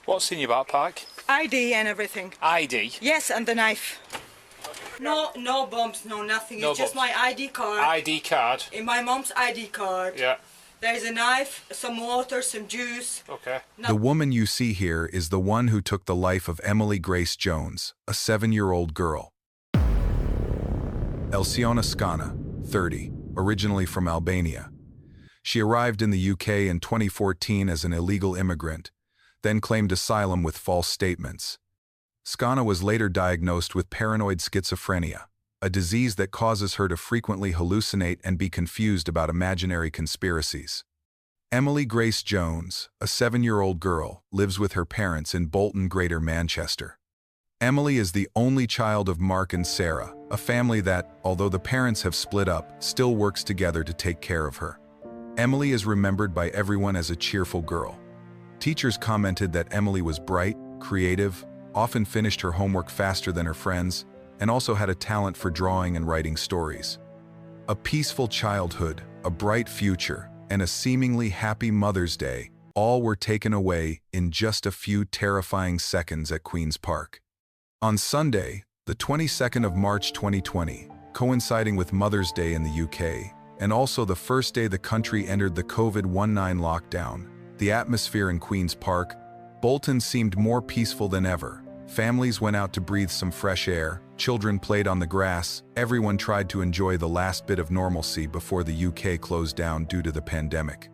What's in your backpack? ID and everything. ID? Yes, and the knife. No bombs, no nothing. No It's just bombs. my ID card. ID card? In my mom's ID card. Yeah. There's a knife, some water, some juice. Okay. The woman you see here is the one who took the life of Emily Grace Jones, a 7-year-old girl. Elciona Scana, 30, originally from Albania. She arrived in the UK in 2014 as an illegal immigrant, then claimed asylum with false statements. Scana was later diagnosed with paranoid schizophrenia, a disease that causes her to frequently hallucinate and be confused about imaginary conspiracies. Emily Grace Jones, a 7-year-old girl, lives with her parents in Bolton, Greater Manchester. Emily is the only child of Mark and Sarah, a family that, although the parents have split up, still works together to take care of her. Emily is remembered by everyone as a cheerful girl. Teachers commented that Emily was bright, creative, often finished her homework faster than her friends, and also had a talent for drawing and writing stories. A peaceful childhood, a bright future, and a seemingly happy Mother's Day, all were taken away in just a few terrifying seconds at Queen's Park. On Sunday, the 22nd of March 2020, coinciding with Mother's Day in the UK, and also the first day the country entered the COVID-19 lockdown, the atmosphere in Queen's Park, Bolton seemed more peaceful than ever. Families went out to breathe some fresh air, children played on the grass, everyone tried to enjoy the last bit of normalcy before the UK closed down due to the pandemic.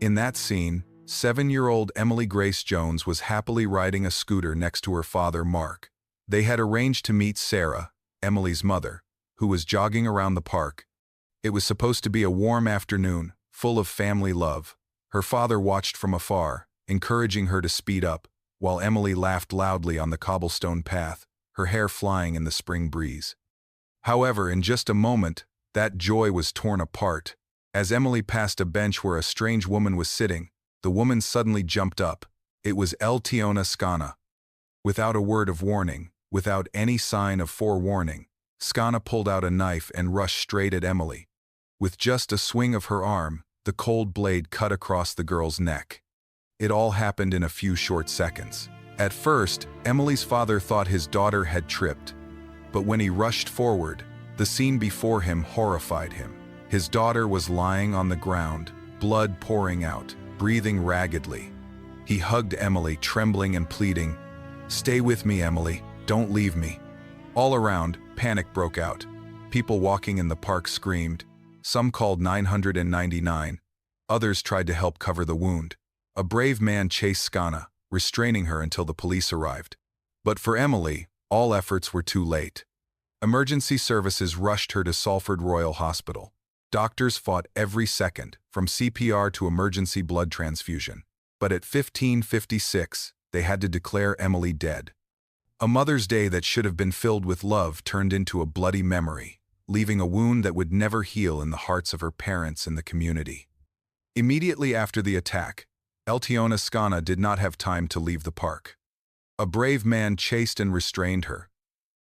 In that scene, 7-year-old Emily Grace Jones was happily riding a scooter next to her father, Mark. They had arranged to meet Sarah, Emily's mother, who was jogging around the park. It was supposed to be a warm afternoon, full of family love. Her father watched from afar, encouraging her to speed up, while Emily laughed loudly on the cobblestone path, her hair flying in the spring breeze. However, in just a moment, that joy was torn apart. As Emily passed a bench where a strange woman was sitting, the woman suddenly jumped up. It was Elciona Scana. Without a word of warning, without any sign of forewarning, Scana pulled out a knife and rushed straight at Emily. With just a swing of her arm, the cold blade cut across the girl's neck. It all happened in a few short seconds. At first, Emily's father thought his daughter had tripped, but when he rushed forward, the scene before him horrified him. His daughter was lying on the ground, blood pouring out, breathing raggedly. He hugged Emily, trembling and pleading, "Stay with me, Emily, don't leave me." All around, panic broke out. People walking in the park screamed. Some called 999. Others tried to help cover the wound. A brave man chased Scana, restraining her until the police arrived. But for Emily, all efforts were too late. Emergency services rushed her to Salford Royal Hospital. Doctors fought every second, from CPR to emergency blood transfusion. But at 15:56, they had to declare Emily dead. A Mother's Day that should have been filled with love turned into a bloody memory, leaving a wound that would never heal in the hearts of her parents and the community. Immediately after the attack, Elciona Scana did not have time to leave the park. A brave man chased and restrained her,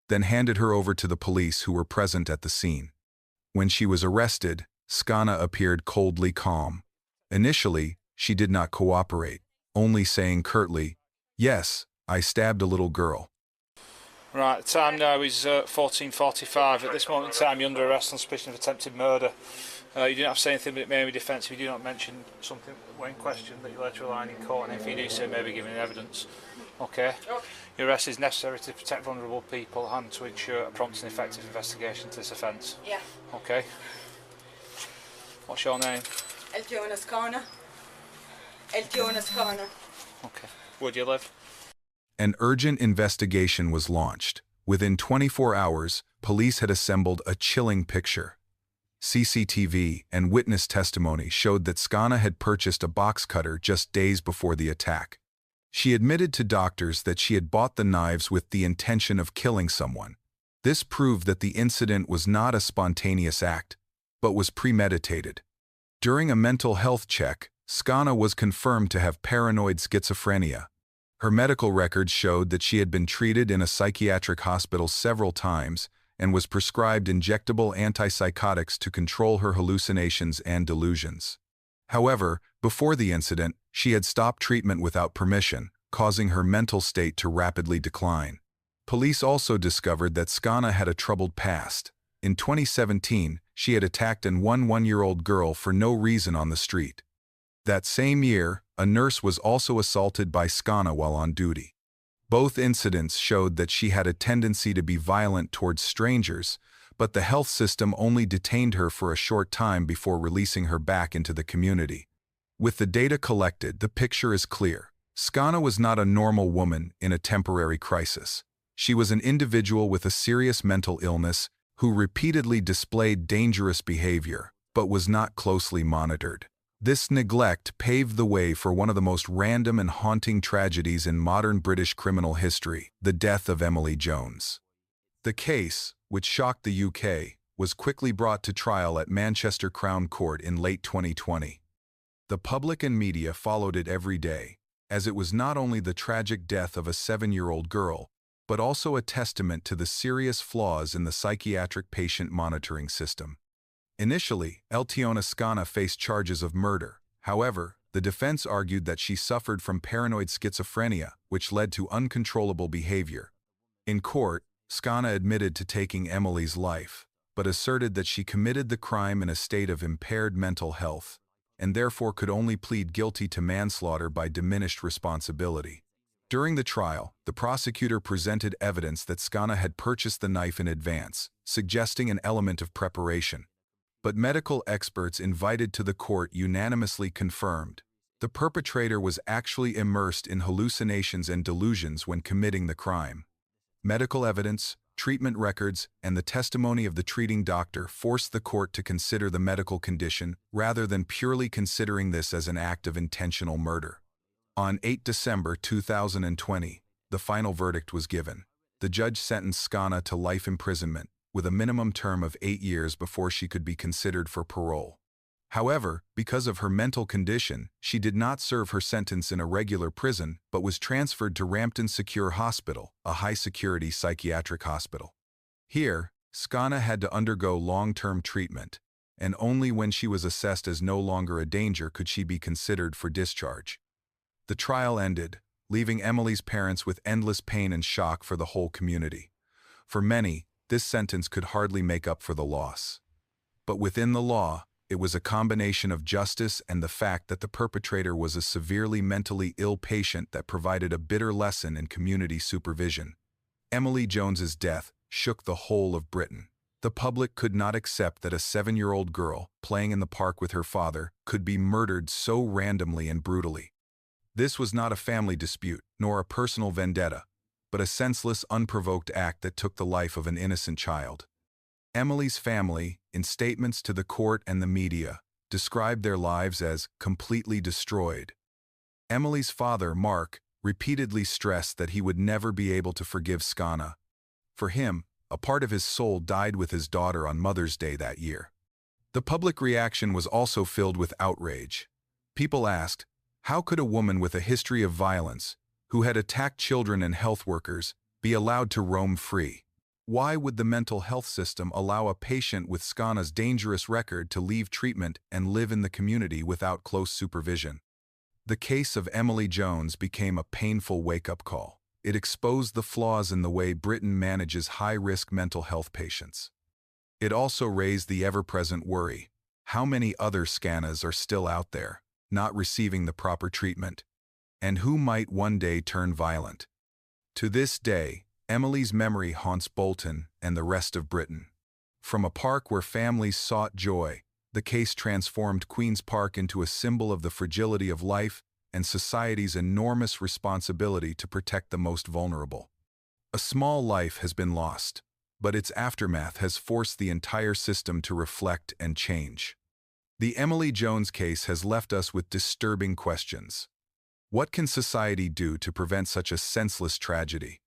then handed her over to the police who were present at the scene. When she was arrested, Scana appeared coldly calm. Initially, she did not cooperate, only saying curtly, "Yes, I stabbed a little girl." Right, the time now is 14:45. At this moment in time, you're under arrest on suspicion of attempted murder. You do not have to say anything, but it may be defensive. You do not mention something when questioned that you later rely on in court, and if you do so, may be given evidence. Okay? Your arrest is necessary to protect vulnerable people and to ensure a prompt and effective investigation to this offence. Yeah. Okay? What's your name? Elciona Scana. Elciona Scana. Okay. Where do you live? An urgent investigation was launched. Within 24 hours, police had assembled a chilling picture. CCTV and witness testimony showed that Scana had purchased a box cutter just days before the attack. She admitted to doctors that she had bought the knives with the intention of killing someone. This proved that the incident was not a spontaneous act, but was premeditated. During a mental health check, Scana was confirmed to have paranoid schizophrenia. Her medical records showed that she had been treated in a psychiatric hospital several times and was prescribed injectable antipsychotics to control her hallucinations and delusions. However, before the incident, she had stopped treatment without permission, causing her mental state to rapidly decline. Police also discovered that Skana had a troubled past. In 2017, she had attacked an 1-year-old girl for no reason on the street. That same year, a nurse was also assaulted by Skana while on duty. Both incidents showed that she had a tendency to be violent towards strangers, but the health system only detained her for a short time before releasing her back into the community. With the data collected, the picture is clear. Skana was not a normal woman in a temporary crisis. She was an individual with a serious mental illness who repeatedly displayed dangerous behavior, but was not closely monitored. This neglect paved the way for one of the most random and haunting tragedies in modern British criminal history, the death of Emily Jones. The case, which shocked the UK, was quickly brought to trial at Manchester Crown Court in late 2020. The public and media followed it every day, as it was not only the tragic death of a 7-year-old girl, but also a testament to the serious flaws in the psychiatric patient monitoring system. Initially, Eltiona Skana faced charges of murder. However, the defense argued that she suffered from paranoid schizophrenia, which led to uncontrollable behavior. In court, Skana admitted to taking Emily's life, but asserted that she committed the crime in a state of impaired mental health, and therefore could only plead guilty to manslaughter by diminished responsibility. During the trial, the prosecutor presented evidence that Skana had purchased the knife in advance, suggesting an element of preparation. But medical experts invited to the court unanimously confirmed the perpetrator was actually immersed in hallucinations and delusions when committing the crime. Medical evidence, treatment records, and the testimony of the treating doctor forced the court to consider the medical condition rather than purely considering this as an act of intentional murder. On 8 December 2020, the final verdict was given. The judge sentenced Skana to life imprisonment, with a minimum term of 8 years before she could be considered for parole. However, because of her mental condition, she did not serve her sentence in a regular prison, but was transferred to Rampton Secure Hospital, a high-security psychiatric hospital. Here, Skana had to undergo long-term treatment, and only when she was assessed as no longer a danger could she be considered for discharge. The trial ended, leaving Emily's parents with endless pain and shock for the whole community. For many, this sentence could hardly make up for the loss. But within the law, it was a combination of justice and the fact that the perpetrator was a severely mentally ill patient that provided a bitter lesson in community supervision. Emily Jones's death shook the whole of Britain. The public could not accept that a 7-year-old girl, playing in the park with her father, could be murdered so randomly and brutally. This was not a family dispute, nor a personal vendetta, but a senseless, unprovoked act that took the life of an innocent child. Emily's family, in statements to the court and the media, described their lives as completely destroyed. Emily's father, Mark, repeatedly stressed that he would never be able to forgive Skana. For him, a part of his soul died with his daughter on Mother's Day that year. The public reaction was also filled with outrage. People asked, how could a woman with a history of violence, who had attacked children and health workers, be allowed to roam free? Why would the mental health system allow a patient with Skana's dangerous record to leave treatment and live in the community without close supervision? The case of Emily Jones became a painful wake-up call. It exposed the flaws in the way Britain manages high-risk mental health patients. It also raised the ever-present worry: how many other Skanas are still out there, not receiving the proper treatment, and who might one day turn violent? To this day, Emily's memory haunts Bolton and the rest of Britain. From a park where families sought joy, the case transformed Queen's Park into a symbol of the fragility of life and society's enormous responsibility to protect the most vulnerable. A small life has been lost, but its aftermath has forced the entire system to reflect and change. The Emily Jones case has left us with disturbing questions. What can society do to prevent such a senseless tragedy?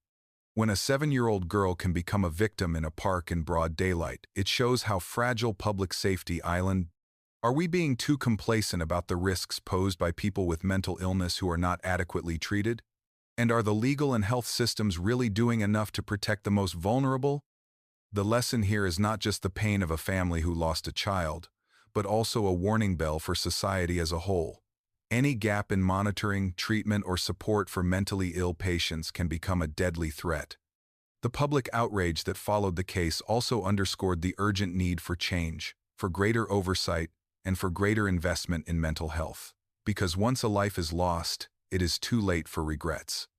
When a 7-year-old girl can become a victim in a park in broad daylight, it shows how fragile public safety island. Are we being too complacent about the risks posed by people with mental illness who are not adequately treated? And are the legal and health systems really doing enough to protect the most vulnerable? The lesson here is not just the pain of a family who lost a child, but also a warning bell for society as a whole. Any gap in monitoring, treatment, or support for mentally ill patients can become a deadly threat. The public outrage that followed the case also underscored the urgent need for change, for greater oversight, and for greater investment in mental health. Because once a life is lost, it is too late for regrets.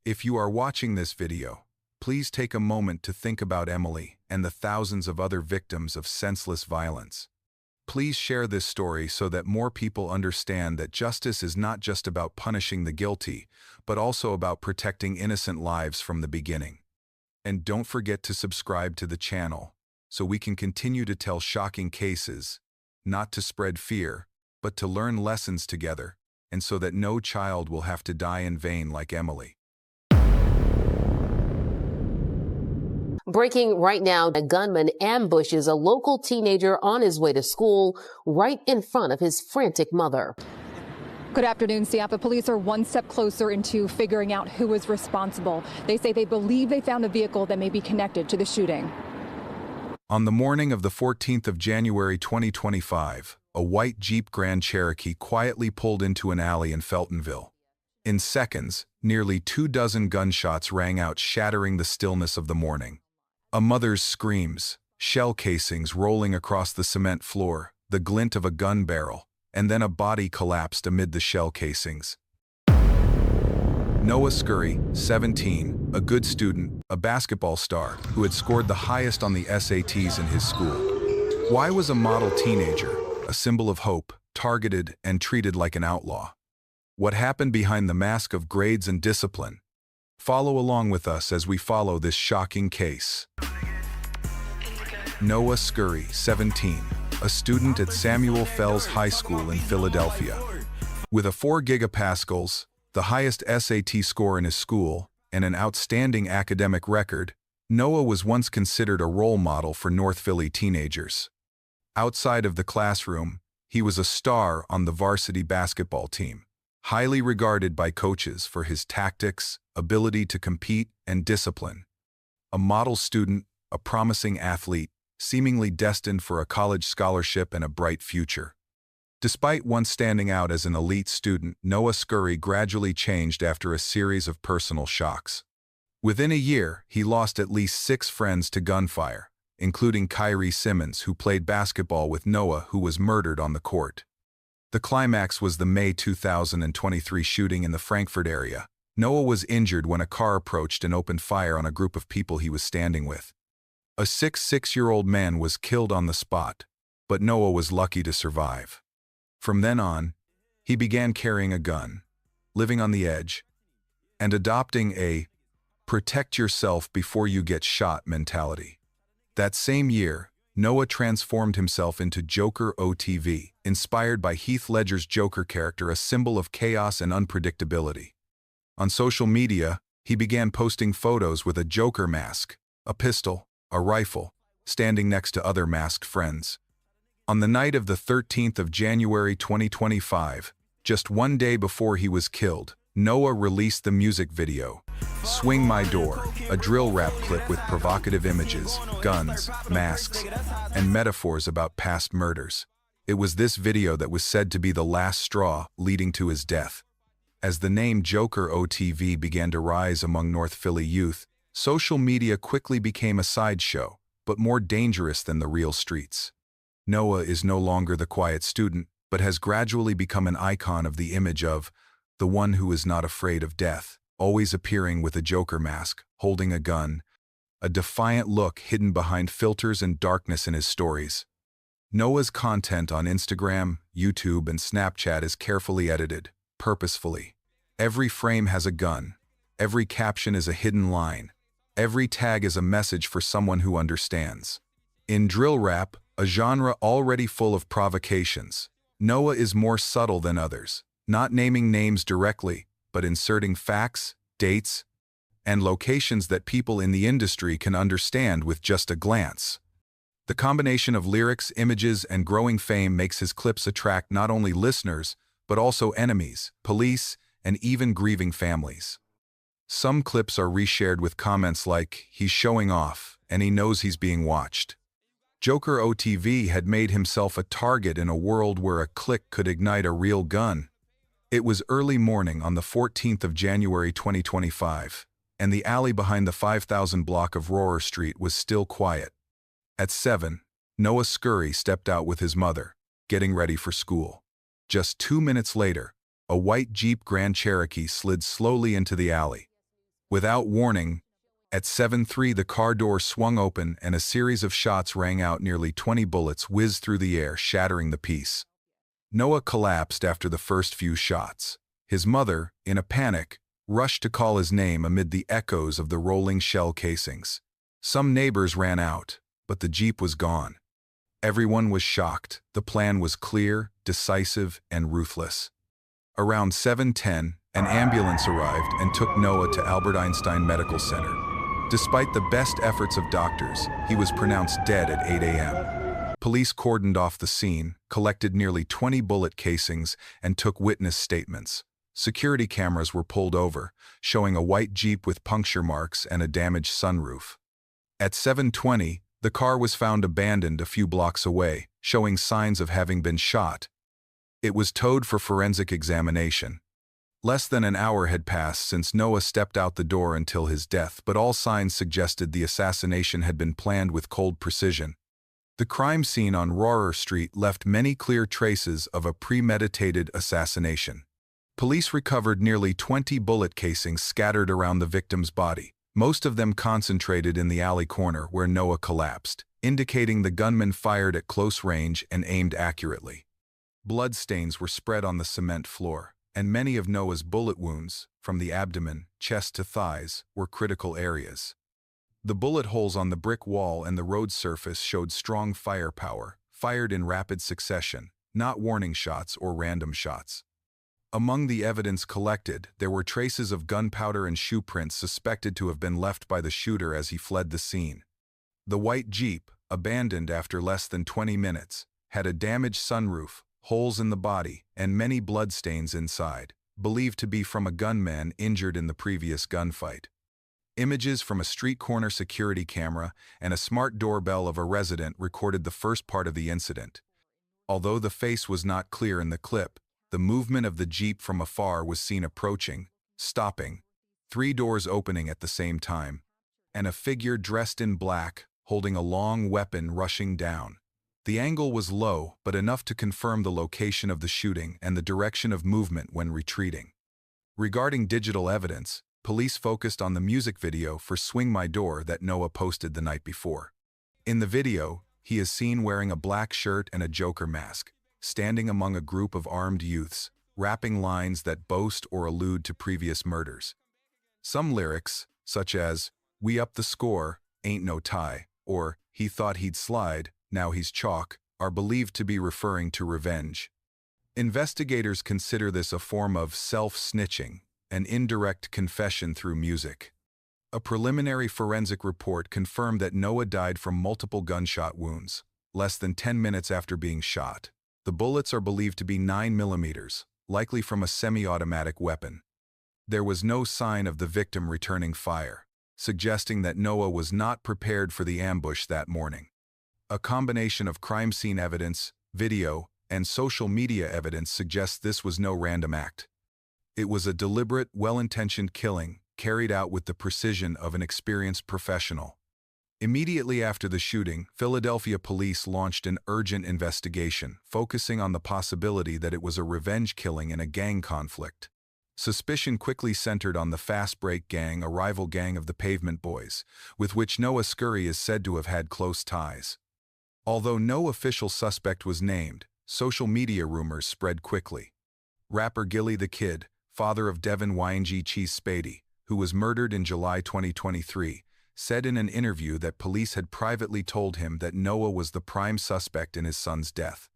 If you are watching this video, please take a moment to think about Emily and the thousands of other victims of senseless violence. Please share this story so that more people understand that justice is not just about punishing the guilty, but also about protecting innocent lives from the beginning. And don't forget to subscribe to the channel so we can continue to tell shocking cases, not to spread fear, but to learn lessons together, and so that no child will have to die in vain like Emily. Breaking right now, a gunman ambushes a local teenager on his way to school right in front of his frantic mother. Good afternoon, Siapa. Police are one step closer into figuring out who is responsible. They say they believe they found a vehicle that may be connected to the shooting. On the morning of the 14th of January 2025, a white Jeep Grand Cherokee quietly pulled into an alley in Feltonville. In seconds, nearly 24 gunshots rang out, shattering the stillness of the morning. A mother's screams, shell casings rolling across the cement floor, the glint of a gun barrel, and then a body collapsed amid the shell casings. Noah Scurry, 17, a good student, a basketball star, who had scored the highest on the SATs in his school. Why was a model teenager, a symbol of hope, targeted and treated like an outlaw? What happened behind the mask of grades and discipline? Follow along with us as we follow this shocking case. Noah Scurry, 17, a student at Samuel Fells High School in Philadelphia. With a 4 gigapascals, the highest SAT score in his school, and an outstanding academic record, Noah was once considered a role model for North Philly teenagers. Outside of the classroom, he was a star on the varsity basketball team, highly regarded by coaches for his tactics, ability to compete, and discipline. A model student, a promising athlete, seemingly destined for a college scholarship and a bright future. Despite once standing out as an elite student, Noah Scurry gradually changed after a series of personal shocks. Within a year, he lost at least 6 friends to gunfire, including Kyrie Simmons, who played basketball with Noah, who was murdered on the court. The climax was the May 2023 shooting in the Frankfurt area. Noah was injured when a car approached and opened fire on a group of people he was standing with. A 6'6" man was killed on the spot, but Noah was lucky to survive. From then on, he began carrying a gun, living on the edge, and adopting a protect yourself before you get shot mentality. That same year, Noah transformed himself into Joker OTV, inspired by Heath Ledger's Joker character, a symbol of chaos and unpredictability. On social media, he began posting photos with a Joker mask, a pistol, a rifle, standing next to other masked friends. On the night of the 13th of January 2025, just one day before he was killed, Noah released the music video, Swing My Door, a drill rap clip with provocative images, guns, masks, and metaphors about past murders. It was this video that was said to be the last straw leading to his death. As the name Joker OTV began to rise among North Philly youth, social media quickly became a sideshow, but more dangerous than the real streets. Noah is no longer the quiet student, but has gradually become an icon of the image of the one who is not afraid of death, always appearing with a Joker mask, holding a gun, a defiant look hidden behind filters and darkness in his stories. Noah's content on Instagram, YouTube, and Snapchat is carefully edited, purposefully. Every frame has a gun. Every caption is a hidden line. Every tag is a message for someone who understands. In drill rap, a genre already full of provocations, Noah is more subtle than others, not naming names directly, but inserting facts, dates, and locations that people in the industry can understand with just a glance. The combination of lyrics, images, and growing fame makes his clips attract not only listeners, but also enemies, police, and even grieving families. Some clips are reshared with comments like, "He's showing off, and he knows he's being watched." Joker OTV had made himself a target in a world where a click could ignite a real gun. It was early morning on the 14th of January 2025, and the alley behind the 5000 block of Rohrer Street was still quiet. At 7, Noah Scurry stepped out with his mother, getting ready for school. Just 2 minutes later, a white Jeep Grand Cherokee slid slowly into the alley. Without warning, at 7:03 the car door swung open and a series of shots rang out. Nearly 20 bullets whizzed through the air, shattering the peace. Noah collapsed after the first few shots. His mother, in a panic, rushed to call his name amid the echoes of the rolling shell casings. Some neighbors ran out, but the Jeep was gone. Everyone was shocked. The plan was clear, decisive, and ruthless. Around 7:10, an ambulance arrived and took Noah to Albert Einstein Medical Center. Despite the best efforts of doctors, he was pronounced dead at 8 a.m. Police cordoned off the scene, collected nearly 20 bullet casings, and took witness statements. Security cameras were pulled over, showing a white Jeep with puncture marks and a damaged sunroof. At 7:20, the car was found abandoned a few blocks away, showing signs of having been shot. It was towed for forensic examination. Less than an hour had passed since Noah stepped out the door until his death, but all signs suggested the assassination had been planned with cold precision. The crime scene on Rohrer Street left many clear traces of a premeditated assassination. Police recovered nearly 20 bullet casings scattered around the victim's body, most of them concentrated in the alley corner where Noah collapsed, indicating the gunman fired at close range and aimed accurately. Bloodstains were spread on the cement floor, and many of Noah's bullet wounds, from the abdomen, chest to thighs, were critical areas. The bullet holes on the brick wall and the road surface showed strong firepower, fired in rapid succession, not warning shots or random shots. Among the evidence collected, there were traces of gunpowder and shoe prints suspected to have been left by the shooter as he fled the scene. The white Jeep, abandoned after less than 20 minutes, had a damaged sunroof, holes in the body, and many bloodstains inside, believed to be from a gunman injured in the previous gunfight. Images from a street corner security camera and a smart doorbell of a resident recorded the first part of the incident. Although the face was not clear in the clip, the movement of the Jeep from afar was seen approaching, stopping, 3 doors opening at the same time, and a figure dressed in black, holding a long weapon rushing down. The angle was low, but enough to confirm the location of the shooting and the direction of movement when retreating. Regarding digital evidence, police focused on the music video for Swing My Door that Noah posted the night before. In the video, he is seen wearing a black shirt and a Joker mask, standing among a group of armed youths, rapping lines that boast or allude to previous murders. Some lyrics, such as, "We up the score, ain't no tie," or "He thought he'd slide, now he's chalk," are believed to be referring to revenge. Investigators consider this a form of self-snitching, an indirect confession through music. A preliminary forensic report confirmed that Noah died from multiple gunshot wounds, less than 10 minutes after being shot. The bullets are believed to be 9mm, likely from a semi-automatic weapon. There was no sign of the victim returning fire, suggesting that Noah was not prepared for the ambush that morning. A combination of crime scene evidence, video, and social media evidence suggests this was no random act. It was a deliberate, well-intentioned killing, carried out with the precision of an experienced professional. Immediately after the shooting, Philadelphia police launched an urgent investigation, focusing on the possibility that it was a revenge killing in a gang conflict. Suspicion quickly centered on the Fast Break Gang, a rival gang of the Pavement Boys, with which Noah Scurry is said to have had close ties. Although no official suspect was named, social media rumors spread quickly. Rapper Gilly the Kid, father of Devin Y&G Cheese Spady, who was murdered in July 2023, said in an interview that police had privately told him that Noah was the prime suspect in his son's death.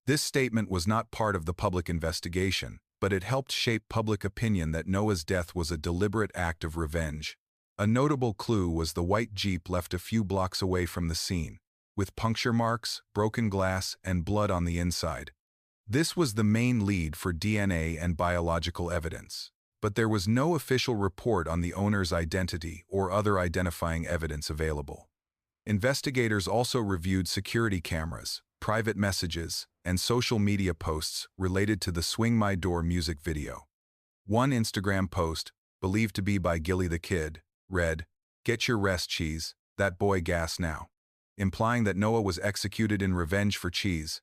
This statement was not part of the public investigation, but it helped shape public opinion that Noah's death was a deliberate act of revenge. A notable clue was the white Jeep left a few blocks away from the scene, with puncture marks, broken glass, and blood on the inside. This was the main lead for DNA and biological evidence, but there was no official report on the owner's identity or other identifying evidence available. Investigators also reviewed security cameras, private messages, and social media posts related to the Swing My Door music video. One Instagram post, believed to be by Gilly the Kid, read, "Get your rest, Cheese, that boy gas now," implying that Noah was executed in revenge for Cheese.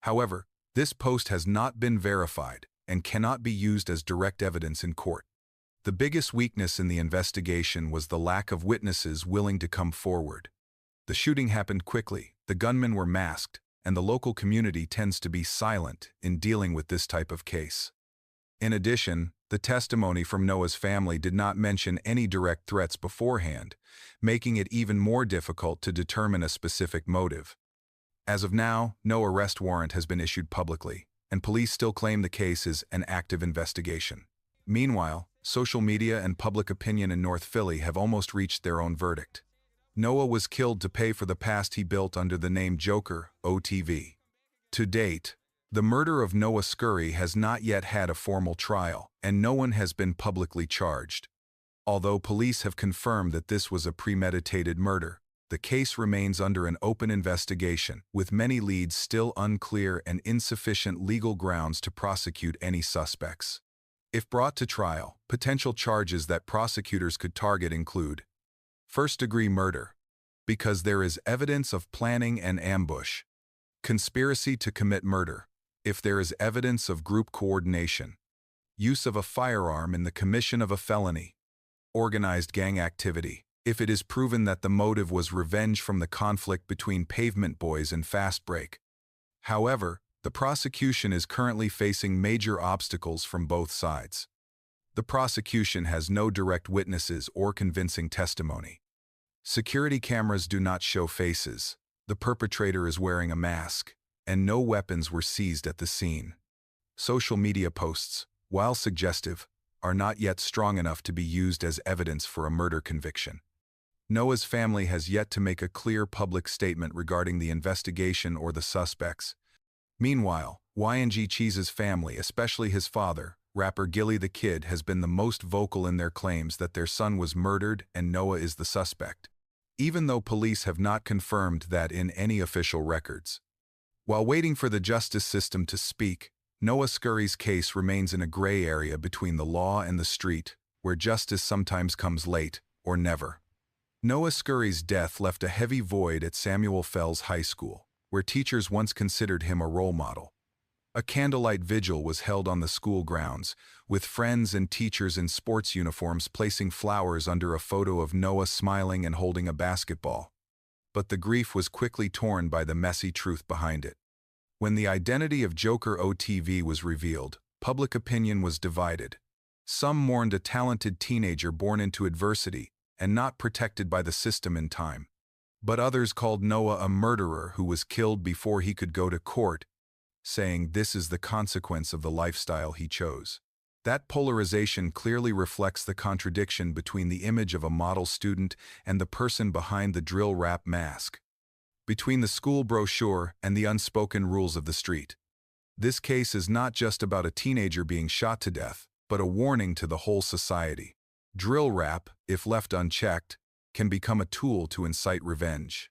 However, this post has not been verified and cannot be used as direct evidence in court. The biggest weakness in the investigation was the lack of witnesses willing to come forward. The shooting happened quickly, the gunmen were masked, and the local community tends to be silent in dealing with this type of case. In addition, the testimony from Noah's family did not mention any direct threats beforehand, making it even more difficult to determine a specific motive. As of now, no arrest warrant has been issued publicly, and police still claim the case is an active investigation. Meanwhile, social media and public opinion in North Philly have almost reached their own verdict. Noah was killed to pay for the past he built under the name Joker, OTV. To date, the murder of Noah Scurry has not yet had a formal trial, and no one has been publicly charged. Although police have confirmed that this was a premeditated murder, the case remains under an open investigation, with many leads still unclear and insufficient legal grounds to prosecute any suspects. If brought to trial, potential charges that prosecutors could target include first-degree murder, because there is evidence of planning and ambush; conspiracy to commit murder, if there is evidence of group coordination; use of a firearm in the commission of a felony; organized gang activity, if it is proven that the motive was revenge from the conflict between Pavement Boys and Fast Break. However, the prosecution is currently facing major obstacles from both sides. The prosecution has no direct witnesses or convincing testimony. Security cameras do not show faces, the perpetrator is wearing a mask, and no weapons were seized at the scene. Social media posts, while suggestive, are not yet strong enough to be used as evidence for a murder conviction. Noah's family has yet to make a clear public statement regarding the investigation or the suspects. Meanwhile, Y&G Cheese's family, especially his father, rapper Gilly the Kid, has been the most vocal in their claims that their son was murdered and Noah is the suspect, even though police have not confirmed that in any official records. While waiting for the justice system to speak, Noah Scurry's case remains in a gray area between the law and the street, where justice sometimes comes late or never. Noah Scurry's death left a heavy void at Samuel Fells High School, where teachers once considered him a role model. A candlelight vigil was held on the school grounds, with friends and teachers in sports uniforms placing flowers under a photo of Noah smiling and holding a basketball. But the grief was quickly torn by the messy truth behind it. When the identity of Joker OTV was revealed, public opinion was divided. Some mourned a talented teenager born into adversity and not protected by the system in time. But others called Noah a murderer who was killed before he could go to court, saying this is the consequence of the lifestyle he chose. That polarization clearly reflects the contradiction between the image of a model student and the person behind the drill rap mask, between the school brochure and the unspoken rules of the street. This case is not just about a teenager being shot to death, but a warning to the whole society. Drill rap, if left unchecked, can become a tool to incite revenge.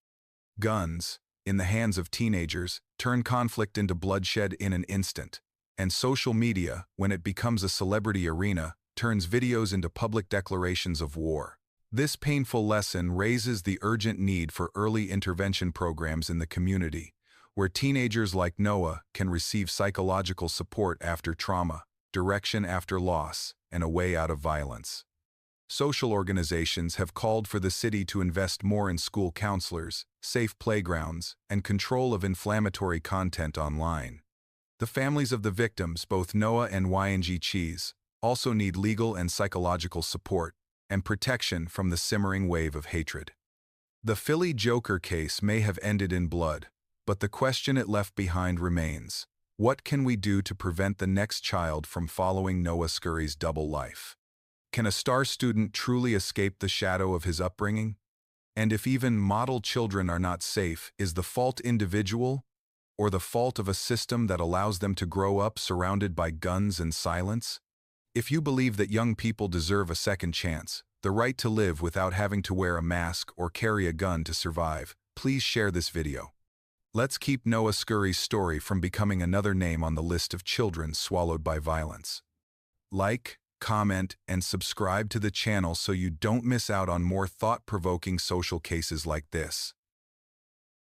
Guns, in the hands of teenagers, turn conflict into bloodshed in an instant. And social media, when it becomes a celebrity arena, turns videos into public declarations of war. This painful lesson raises the urgent need for early intervention programs in the community, where teenagers like Noah can receive psychological support after trauma, direction after loss, and a way out of violence. Social organizations have called for the city to invest more in school counselors, safe playgrounds, and control of inflammatory content online. The families of the victims, both Noah and Y&G Cheese, also need legal and psychological support and protection from the simmering wave of hatred. The Philly Joker case may have ended in blood, but the question it left behind remains. What can we do to prevent the next child from following Noah Scurry's double life? Can a star student truly escape the shadow of his upbringing? And if even model children are not safe, is the fault individual, or the fault of a system that allows them to grow up surrounded by guns and silence? If you believe that young people deserve a second chance, the right to live without having to wear a mask or carry a gun to survive, please share this video. Let's keep Noah Scurry's story from becoming another name on the list of children swallowed by violence. Like, comment, and subscribe to the channel so you don't miss out on more thought-provoking social cases like this.